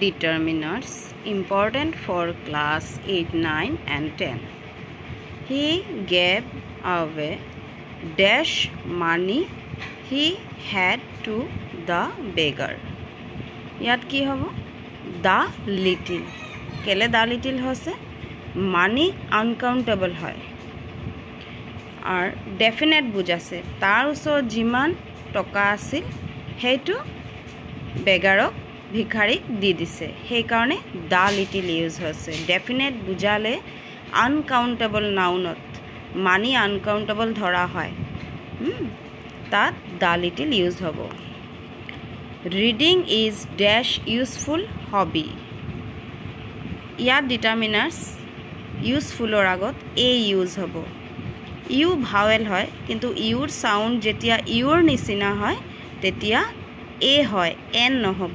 determiners important for class 8, 9 and 10. He gave away dash money he had to the beggar. ইয়াত কি হ'ব the little কেলে the little হৈছে money uncountable হয় আর definite বুজাছে তাৰ ওচৰত যিমান টকা আছিল হেইটো বেগাৰক ভিখাৰীক দি দিছে সেই কাৰণে the little ইউজ হৈছে definite বুজালে uncountable nounত money uncountable ধৰা হয় তাত the little ইউজ হ'ব reading is dash useful hobby ইয়াত determiners useful or আগত a ইউজ হ'ব ইউ ভাৱেল হয় কিন্তু ইউৰ সাউন্ড যেতিয়া ইউৰ নিচিনা হয় তেতিয়া a হয় n নহব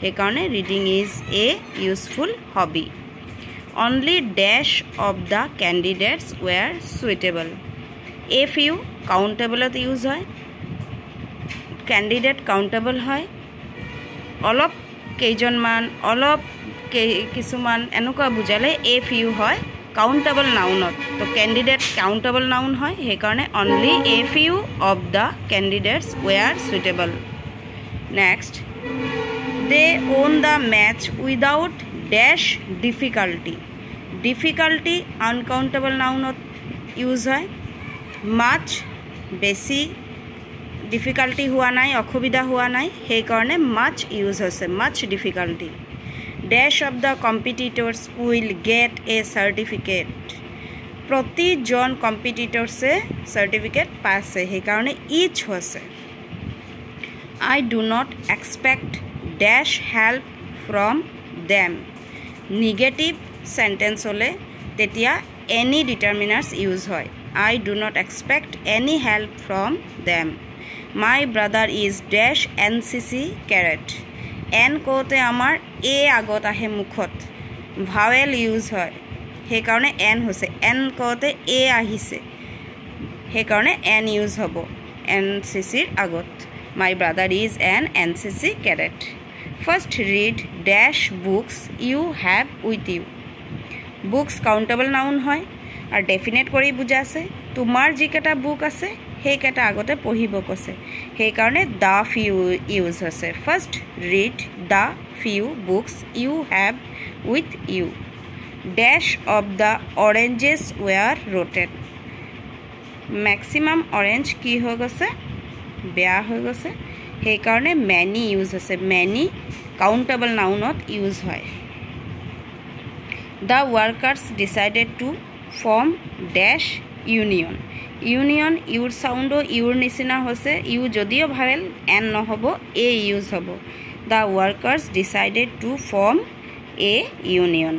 সেই কাৰণে reading is a useful hobby only dash of the candidates were suitable a few countable at use হয় candidate countable হয় অলপ কেইজনমান অলপ কিছুমান এনেকুৱা বুজালে a few হয় countable noun তো candidate countable noun হয় সেই কাৰণে only a few of the candidates were suitable next they won the match without dash difficulty uncountable noun use হয় much বেছি difficulty हुआ নাই অসুবিধা हुआ নাই সেই কাৰণে much use হৈছে much difficulty dash of the competitors will get a certificate প্ৰতিজন competitorse certificate পাইছে সেই কাৰণে each হৈছে I do not expect dash help from them negative sentence হলে তেতিয়া any determiners use হয় I do not expect any help from them my brother is dash NCC cadet n কোতে আমাৰ a আগত আহে মুখত ভাৱেল ইউজ হয় সেই কাৰণে n হৈছে n কোতে a আহিছে সেই কাৰণে n ইউজ হ'ব NCC ৰ আগত my brother is an NCC cadet first read dash books you have with you books countable noun হয় আর definite কৰি বুজাছে তোমাৰ যিকেটা বুক আছে সেই কেটা আগতে পঢ়িব কৈছে সেই কাৰণে the few ইউজ হৈছে first read the few books you have with you dash of the oranges were rotten maximum orange কি হৈ গৈছে বেয়া হৈ গৈছে সেই কাৰণে many ইউজ হৈছে many countable nounত ইউজ হয় the workers decided to form dash union your sound your নিচিনা হৈছে ইউ যদিও ভাৱেল n নহব a ইউজ হ'ব the workers decided to form a union